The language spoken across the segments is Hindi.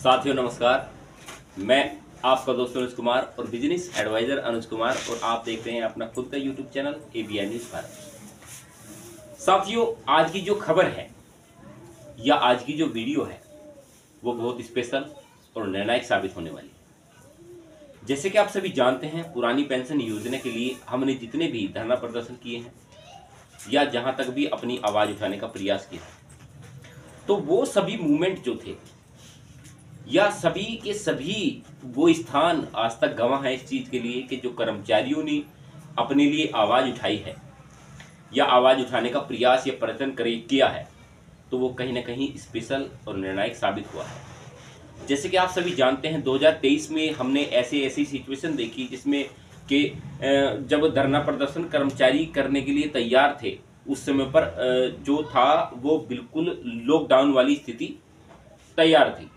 साथियों नमस्कार। मैं आपका दोस्त अनुज कुमार और बिजनेस एडवाइजर अनुज कुमार और आप देख रहे हैं अपना खुद का YouTube channel ABI news Bharat. साथियों, आज की जो खबर है या आज की जो वीडियो है वो बहुत स्पेशल और निर्णायक साबित होने वाली है। जैसे कि आप सभी जानते हैं, पुरानी पेंशन योजना के लिए हमने जितने भी धरना प्रदर्शन किए हैं या जहां तक भी अपनी आवाज़ उठाने का प्रयास किया है, तो वो सभी मूवमेंट जो थे या सभी के सभी वो स्थान आज तक गवाह है इस चीज़ के लिए कि जो कर्मचारियों ने अपने लिए आवाज़ उठाई है या आवाज़ उठाने का प्रयास या प्रयत्न किया है, तो वो कहीं ना कहीं स्पेशल और निर्णायक साबित हुआ है। जैसे कि आप सभी जानते हैं, 2023 में हमने ऐसी सिचुएशन देखी जिसमें कि जब धरना प्रदर्शन कर्मचारी करने के लिए तैयार थे, उस समय पर जो था वो बिल्कुल लॉकडाउन वाली स्थिति तैयार थी।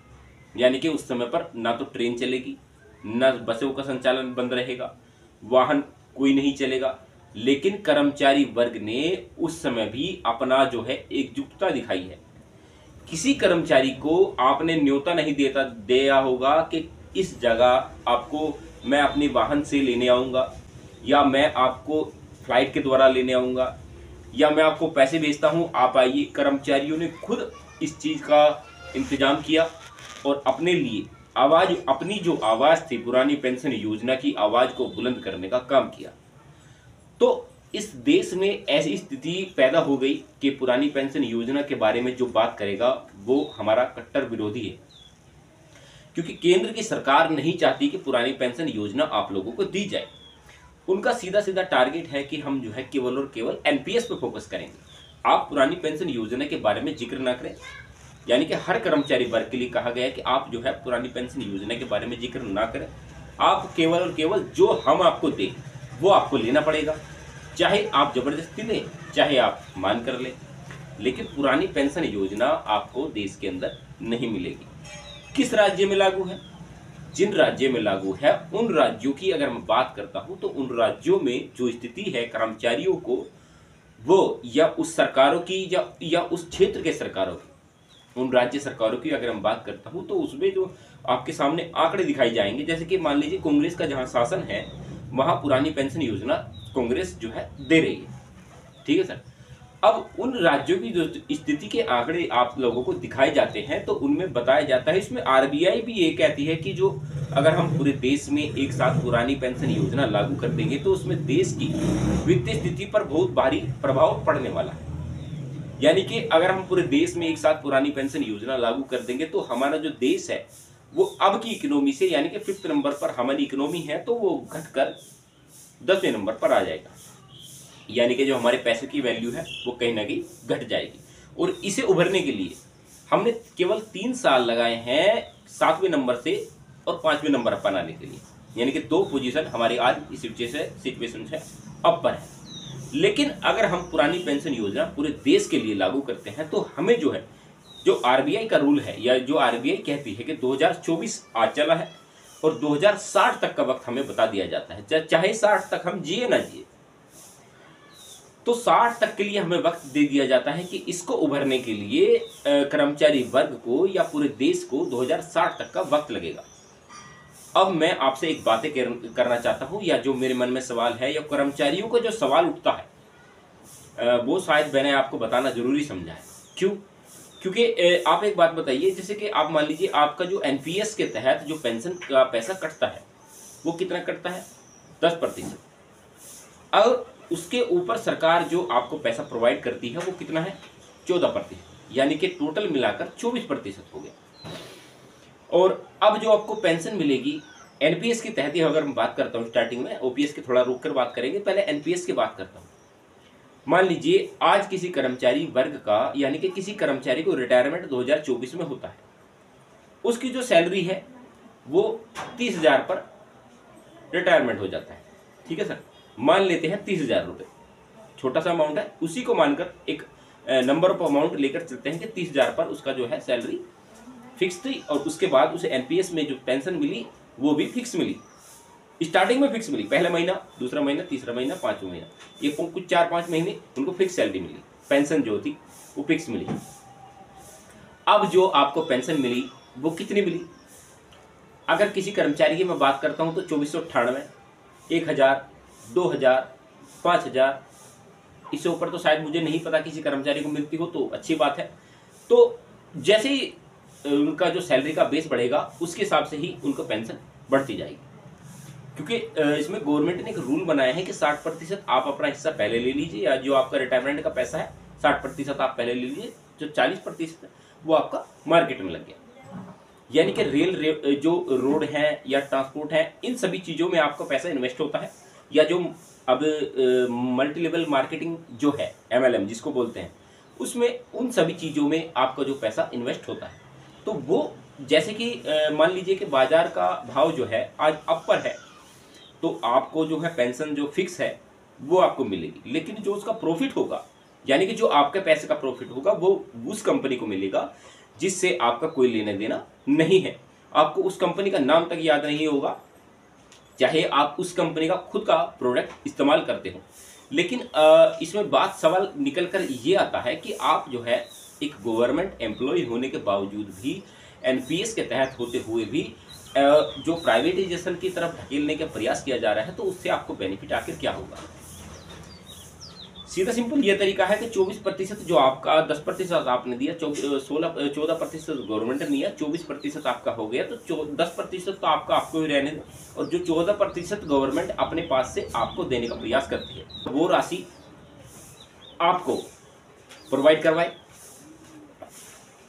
यानी कि उस समय पर ना तो ट्रेन चलेगी, ना बसों का संचालन बंद रहेगा, वाहन कोई नहीं चलेगा। लेकिन कर्मचारी वर्ग ने उस समय भी अपना जो है एकजुटता दिखाई है। किसी कर्मचारी को आपने न्योता नहीं दिया होगा कि इस जगह आपको मैं अपने वाहन से लेने आऊँगा या मैं आपको फ्लाइट के द्वारा लेने आऊँगा या मैं आपको पैसे भेजता हूँ, आप आइए। कर्मचारियों ने खुद इस चीज़ का इंतजाम किया और अपने लिए अपनी जो आवाज़ थी पुरानी पेंशन योजना की आवाज़ को बुलंद करने का काम किया। तो इस देश में ऐसी स्थिति पैदा हो गई कि पुरानी पेंशन योजना के बारे में जो बात करेगा वो हमारा कट्टर विरोधी है, क्योंकि केंद्र की सरकार नहीं चाहती कि पुरानी पेंशन योजना आप लोगों को दी जाए। उनका सीधा सीधा टारगेट है कि हम जो है केवल और केवल NPS पे फोकस करेंगे। आप पुरानी पेंशन योजना के बारे में जिक्र ना करें। यानी कि हर कर्मचारी वर्ग के लिए कहा गया है कि आप जो है पुरानी पेंशन योजना के बारे में जिक्र ना करें। आप केवल और केवल जो हम आपको दें वो आपको लेना पड़ेगा, चाहे आप जबरदस्ती लें चाहे आप मान कर लें। लेकिन पुरानी पेंशन योजना आपको देश के अंदर नहीं मिलेगी। किस राज्य में लागू है? जिन राज्य में लागू है उन राज्यों की अगर मैं बात करता हूं तो उन राज्यों में जो स्थिति है कर्मचारियों को वो या उस सरकारों की या उस क्षेत्र के सरकारों की, उन राज्य सरकारों की अगर हम बात करता हूं तो उसमें जो आपके सामने आंकड़े दिखाई जाएंगे, जैसे कि मान लीजिए कांग्रेस का जहां शासन है वहां पुरानी पेंशन योजना कांग्रेस जो है दे रही है। ठीक है सर। अब उन राज्यों की जो स्थिति के आंकड़े आप लोगों को दिखाए जाते हैं तो उनमें बताया जाता है, इसमें RBI भी ये कहती है कि जो अगर हम पूरे देश में एक साथ पुरानी पेंशन योजना लागू कर देंगे तो उसमें देश की वित्तीय स्थिति पर बहुत भारी प्रभाव पड़ने वाला है। यानी कि अगर हम पूरे देश में एक साथ पुरानी पेंशन योजना लागू कर देंगे तो हमारा जो देश है वो अब की इकोनॉमी से, यानी कि 5th नंबर पर हमारी इकोनॉमी है, तो वो घटकर 10वें नंबर पर आ जाएगा। यानी कि जो हमारे पैसे की वैल्यू है वो कहीं ना कहीं घट जाएगी। और इसे उभरने के लिए हमने केवल 3 साल लगाए हैं 7वें नंबर से और 5वें नंबर पर आने के लिए। यानी कि 2 पोजीशन हमारी आज इस सिचुएशन से अप पर है। लेकिन अगर हम पुरानी पेंशन योजना पूरे देश के लिए लागू करते हैं तो हमें जो है, जो RBI का रूल है या जो RBI कहती है कि 2024 आज चला है और 2060 तक का वक्त हमें बता दिया जाता है, चाहे 60 तक हम जिए ना जिए, तो 60 तक के लिए हमें वक्त दे दिया जाता है कि इसको उभरने के लिए कर्मचारी वर्ग को या पूरे देश को 2060 तक का वक्त लगेगा। अब मैं आपसे एक बातें करना चाहता हूं, या जो मेरे मन में सवाल है या कर्मचारियों को जो सवाल उठता है वो शायद मैंने आपको बताना जरूरी समझा है। क्यों? क्योंकि आप एक बात बताइए, जैसे कि आप मान लीजिए आपका जो NPS के तहत जो पेंशन का पैसा कटता है वो कितना कटता है? 10%। अब उसके ऊपर सरकार जो आपको पैसा प्रोवाइड करती है वो कितना है? 14%। यानी कि टोटल मिलाकर 24% हो गया। और अब जो आपको पेंशन मिलेगी NPS के तहत ही, अगर मैं बात करता हूँ स्टार्टिंग में, OPS के थोड़ा रुक कर बात करेंगे, पहले NPS की बात करता हूँ। मान लीजिए आज किसी कर्मचारी वर्ग का, यानी कि किसी कर्मचारी को रिटायरमेंट 2024 में होता है, उसकी जो सैलरी है वो 30,000 पर रिटायरमेंट हो जाता है। ठीक है सर, मान लेते हैं 30,000 रुपये, छोटा सा अमाउंट है, उसी को मानकर एक नंबर ऑफ अमाउंट लेकर चलते हैं कि 30,000 पर उसका जो है सैलरी फिक्स थी और उसके बाद उसे NPS में जो पेंशन मिली वो भी फिक्स मिली। स्टार्टिंग में फिक्स मिली, पहला महीना, दूसरा महीना, तीसरा महीना, 5वां महीना, ये कुछ 4-5 महीने उनको फिक्स सैलरी मिली, पेंशन जो थी वो फिक्स मिली। अब जो आपको पेंशन मिली वो कितनी मिली। अगर किसी कर्मचारी की मैं बात करता हूँ तो 2498, 1000, 2000, 5000, इससे ऊपर तो शायद मुझे नहीं पता किसी कर्मचारी को मिलती हो, तो अच्छी बात है। तो जैसे ही उनका जो सैलरी का बेस बढ़ेगा उसके हिसाब से ही उनको पेंशन बढ़ती जाएगी, क्योंकि इसमें गवर्नमेंट ने एक रूल बनाया है कि 60% आप अपना हिस्सा पहले ले लीजिए, या जो आपका रिटायरमेंट का पैसा है 60% आप पहले ले लीजिए, जो 40% है वो आपका मार्केट में लग गया। यानी कि रेल जो रोड है या ट्रांसपोर्ट है, इन सभी चीज़ों में आपका पैसा इन्वेस्ट होता है, या जो अब मल्टी लेवल मार्केटिंग जो है MLM जिसको बोलते हैं, उसमें उन सभी चीज़ों में आपका जो पैसा इन्वेस्ट होता है। तो वो जैसे कि मान लीजिए कि बाजार का भाव जो है आज अपर है, तो आपको जो है पेंशन जो फिक्स है वो आपको मिलेगी, लेकिन जो उसका प्रॉफिट होगा, यानी कि जो आपके पैसे का प्रॉफिट होगा, वो उस कंपनी को मिलेगा जिससे आपका कोई लेना देना नहीं है। आपको उस कंपनी का नाम तक याद नहीं होगा, चाहे आप उस कंपनी का खुद का प्रोडक्ट इस्तेमाल करते हो। लेकिन इसमें बात सवाल निकल कर ये आता है कि आप जो है एक गवर्नमेंट एम्प्लॉय होने के बावजूद भी, NPS के तहत होते हुए भी जो प्राइवेटाइजेशन की तरफ ढकेलने का प्रयास किया जा रहा है, तो उससे आपको बेनिफिट आखिर क्या होगा। सीधा सिंपल ये तरीका है कि 24% जो आपका 10% आपने दिया, 14% गवर्नमेंट ने दिया, 24% आपका हो गया, तो 10% तो आपको ही रहने दो, और जो 14% गवर्नमेंट अपने पास से आपको देने का प्रयास करती है वो राशि आपको प्रोवाइड करवाए,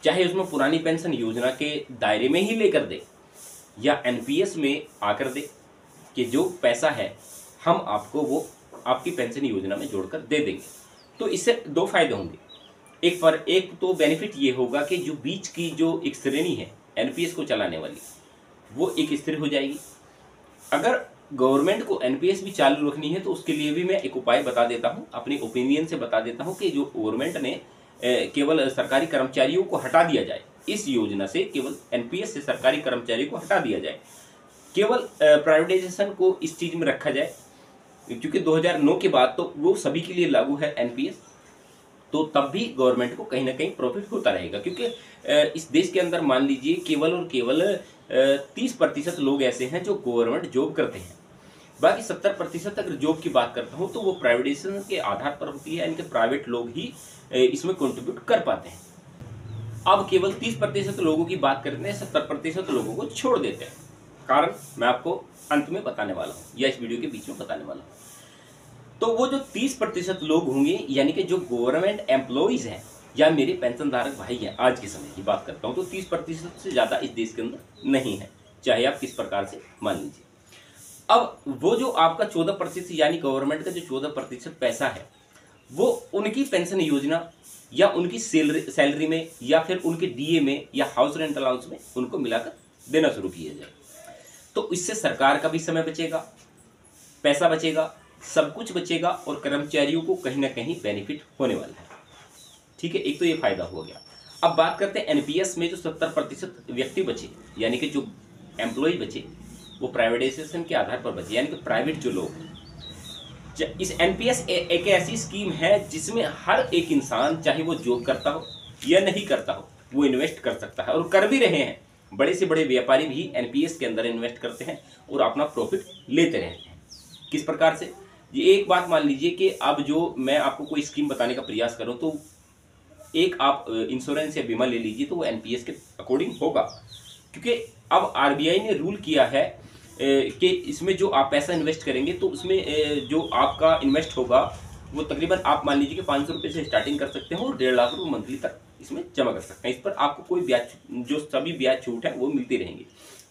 चाहे उसमें पुरानी पेंशन योजना के दायरे में ही लेकर दे या NPS में आकर दे, कि जो पैसा है हम आपको वो आपकी पेंशन योजना में जोड़कर दे देंगे। तो इससे दो फायदे होंगे। एक तो बेनिफिट ये होगा कि जो बीच की जो एक श्रेणी है NPS को चलाने वाली, वो एक स्थिर हो जाएगी। अगर गवर्नमेंट को NPS भी चालू रखनी है तो उसके लिए भी मैं एक उपाय बता देता हूँ, अपनी ओपिनियन से बता देता हूँ कि जो गवर्नमेंट ने केवल सरकारी कर्मचारियों को हटा दिया जाए इस योजना से, केवल NPS से सरकारी कर्मचारियों को हटा दिया जाए, केवल प्राइवेटाइजेशन को इस चीज़ में रखा जाए, क्योंकि 2009 के बाद तो वो सभी के लिए लागू है NPS, तो तब भी गवर्नमेंट को कहीं ना कहीं प्रॉफिट होता रहेगा। क्योंकि इस देश के अंदर मान लीजिए केवल और केवल 30% लोग ऐसे हैं जो गवर्नमेंट जॉब करते हैं, बाकी 70% अगर जॉब की बात करता हूँ तो वो प्राइवेटाइजेशन के आधार पर होती है, यानी कि प्राइवेट लोग ही इसमें कंट्रीब्यूट कर पाते हैं। अब केवल 30% लोगों की बात करते हैं, 70% लोगों को छोड़ देते हैं। कारण मैं आपको अंत में बताने वाला हूँ, या इस वीडियो के बीच में बताने वाला हूँ। तो वो जो 30% लोग होंगे, यानी कि जो गवर्नमेंट एम्प्लॉइज हैं या मेरे पेंशन धारक भाई हैं, आज के समय की बात करता हूँ, तो 30% से ज़्यादा इस देश के अंदर नहीं है, चाहे आप किस प्रकार से मान लीजिए। अब वो जो आपका 14% यानी गवर्नमेंट का जो 14% पैसा है, वो उनकी पेंशन योजना या उनकी सैलरी में या फिर उनके DA में या हाउस रेंट अलाउंस में उनको मिलाकर देना शुरू किया जाए। तो इससे सरकार का भी समय बचेगा, पैसा बचेगा, सब कुछ बचेगा, और कर्मचारियों को कहीं ना कहीं बेनिफिट होने वाला है। ठीक है, एक तो ये फायदा हो गया। अब बात करते हैं NPS में जो 70% व्यक्ति बचे, यानी कि जो एम्प्लॉय बचे, वो प्राइवेटाइजेशन के आधार पर बचे, यानी कि प्राइवेट जो लोग हैं। इस NPS एक ऐसी स्कीम है जिसमें हर एक इंसान, चाहे वो जॉब करता हो या नहीं करता हो, वो इन्वेस्ट कर सकता है, और कर भी रहे हैं। बड़े से बड़े व्यापारी भी NPS के अंदर इन्वेस्ट करते हैं और अपना प्रॉफिट लेते रहते हैं। किस प्रकार से, ये एक बात मान लीजिए कि अब जो मैं आपको कोई स्कीम बताने का प्रयास करूं, तो एक आप इंश्योरेंस या बीमा ले लीजिए, तो वो NPS के अकॉर्डिंग होगा, क्योंकि अब RBI ने रूल किया है कि इसमें जो आप पैसा इन्वेस्ट करेंगे, तो उसमें जो आपका इन्वेस्ट होगा वो तकरीबन आप मान लीजिए कि 500 रुपये से स्टार्टिंग कर सकते हो और 1.5 लाख रुपये मंथली तक इसमें जमा कर सकते हैं। इस पर आपको कोई ब्याज, जो सभी ब्याज छूट है वो मिलती रहेंगी।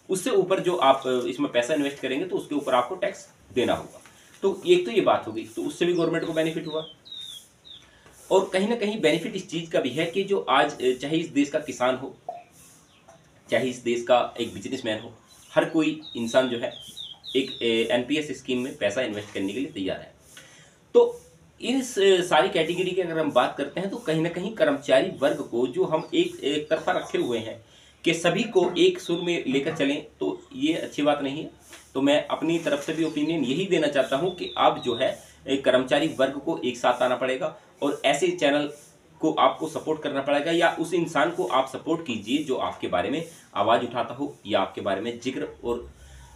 उससे ऊपर जो आप इसमें पैसा इन्वेस्ट करेंगे तो उसके ऊपर आपको टैक्स देना होगा। तो एक तो ये बात होगी, तो उससे भी गवर्नमेंट को बेनिफिट हुआ। और कहीं ना कहीं बेनिफिट इस चीज़ का भी है कि जो आज चाहे इस देश का किसान हो, चाहे इस देश का एक बिजनेसमैन हो, हर कोई इंसान जो है एक NPS स्कीम में पैसा इन्वेस्ट करने के लिए तैयार है। तो इस सारी कैटेगरी की अगर हम बात करते हैं, तो कहीं ना कहीं कर्मचारी वर्ग को जो हम एक तरफा रखे हुए हैं कि सभी को एक सुर में लेकर चलें, तो ये अच्छी बात नहीं है। तो मैं अपनी तरफ से भी ओपिनियन यही देना चाहता हूं कि आप जो है एक कर्मचारी वर्ग को एक साथ आना पड़ेगा, और ऐसे चैनल को आपको सपोर्ट करना पड़ेगा, या उस इंसान को आप सपोर्ट कीजिए जो आपके बारे में आवाज़ उठाता हो या आपके बारे में जिक्र और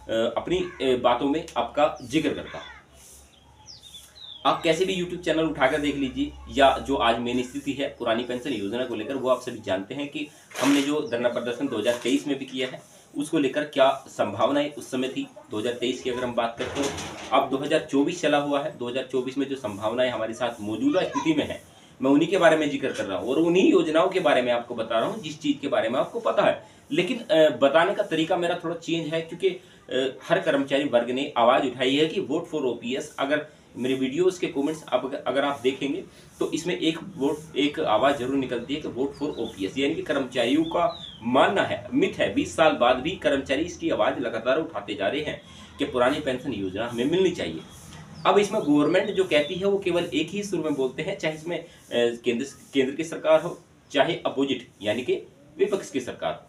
अपनी बातों में आपका जिक्र करता हो। आप कैसे भी YouTube चैनल उठाकर देख लीजिए, या जो आज मेन स्थिति है पुरानी पेंशन योजना को लेकर, वो आप सभी जानते हैं कि हमने जो धरना प्रदर्शन 2023 में भी किया है, उसको लेकर क्या संभावनाएं उस समय थी। 2023 की अगर हम बात करते हो, अब 2024 चला हुआ है, 2024 में जो संभावनाएं हमारे साथ मौजूदा स्थिति में है, मैं उन्हीं के बारे में जिक्र कर रहा हूँ और उन्हीं योजनाओं के बारे में आपको बता रहा हूँ जिस चीज़ के बारे में आपको पता है। लेकिन बताने का तरीका मेरा थोड़ा चेंज है, क्योंकि हर कर्मचारी वर्ग ने आवाज़ उठाई है कि वोट फॉर ओपीएस। अगर मेरे वीडियोस के कमेंट्स अगर आप देखेंगे तो इसमें एक आवाज़ जरूर निकलती है कि वोट फॉर ओपीएस, यानी कि कर्मचारियों का मानना है, मिथ है, 20 साल बाद भी कर्मचारी इसकी आवाज़ लगातार उठाते जा रहे हैं कि पुरानी पेंशन योजना हमें मिलनी चाहिए। अब इसमें गवर्नमेंट जो कहती है वो केवल एक ही सुर में बोलते हैं, चाहे इसमें केंद्र की सरकार हो, चाहे अपोजिट यानी कि विपक्ष की सरकार हो।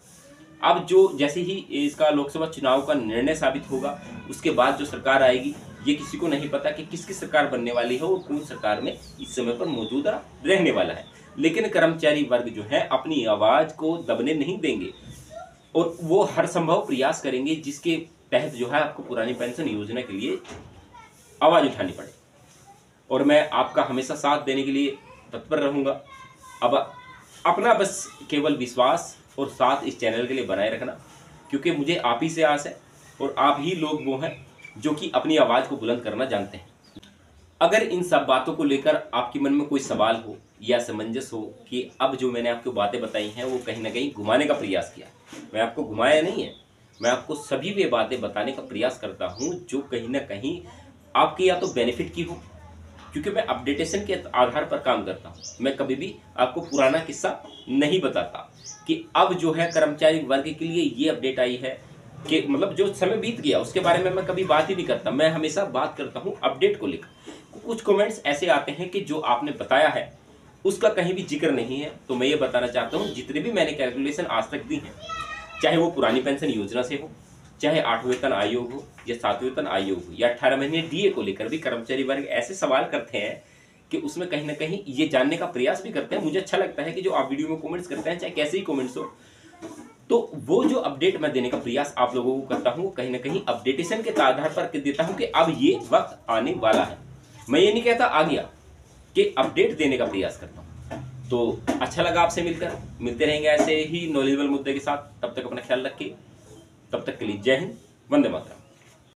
अब जो जैसे ही इसका लोकसभा चुनाव का निर्णय साबित होगा, उसके बाद जो सरकार आएगी, ये किसी को नहीं पता कि किसकी सरकार बनने वाली है और कौन सरकार में इस समय पर मौजूदा रहने वाला है। लेकिन कर्मचारी वर्ग जो है अपनी आवाज़ को दबने नहीं देंगे और वो हर संभव प्रयास करेंगे जिसके तहत जो है आपको पुरानी पेंशन योजना के लिए आवाज़ उठानी पड़े। और मैं आपका हमेशा साथ देने के लिए तत्पर रहूँगा। अब अपना बस केवल विश्वास और साथ इस चैनल के लिए बनाए रखना, क्योंकि मुझे आप ही से आस है और आप ही लोग वो हैं जो कि अपनी आवाज़ को बुलंद करना जानते हैं। अगर इन सब बातों को लेकर आपके मन में कोई सवाल हो या समंजस हो कि अब जो मैंने आपको बातें बताई हैं वो कहीं ना कहीं घुमाने का प्रयास किया, मैं आपको घुमाया नहीं है, मैं आपको सभी वे बातें बताने का प्रयास करता हूँ जो कहीं ना कहीं आपके या तो बेनिफिट की हो, क्योंकि मैं अपडेटेशन के आधार पर काम करता हूँ। मैं कभी भी आपको पुराना किस्सा नहीं बताता कि अब जो है कर्मचारी वर्ग के लिए ये अपडेट आई है कि मतलब जो समय बीत गया उसके बारे में मैं कभी बात ही नहीं करता। मैं हमेशा बात करता हूँ अपडेट को लेकर। कुछ कमेंट्स ऐसे आते हैं कि जो आपने बताया है उसका कहीं भी जिक्र नहीं है, तो मैं ये बताना चाहता हूँ जितने भी मैंने कैलकुलेशन आज तक दी हैं, चाहे वो पुरानी पेंशन योजना से हो, चाहे 8वें वेतन आयोग हो या 7वें वेतन आयोग हो, या 18 महीने डीए को लेकर भी कर्मचारी वर्ग ऐसे सवाल करते हैं कि उसमें कहीं ना कहीं ये जानने का प्रयास भी करते हैं। मुझे अच्छा लगता है कि जो आप वीडियो में कमेंट्स करते हैं, चाहे कैसे ही कमेंट्स हो, तो वो जो अपडेट मैं देने का प्रयास आप लोगों को करता हूँ, कहीं ना कहीं अपडेटेशन के आधार पर देता हूँ कि अब ये वक्त आने वाला है। मैं ये नहीं कहता आ गया, कि अपडेट देने का प्रयास करता हूँ। तो अच्छा लगा आपसे मिलकर, मिलते रहेंगे ऐसे ही नॉलेजेबल मुद्दे के साथ। तब तक अपना ख्याल रखिए, तब तक के लिए जय हिंद, वंदे मातरम।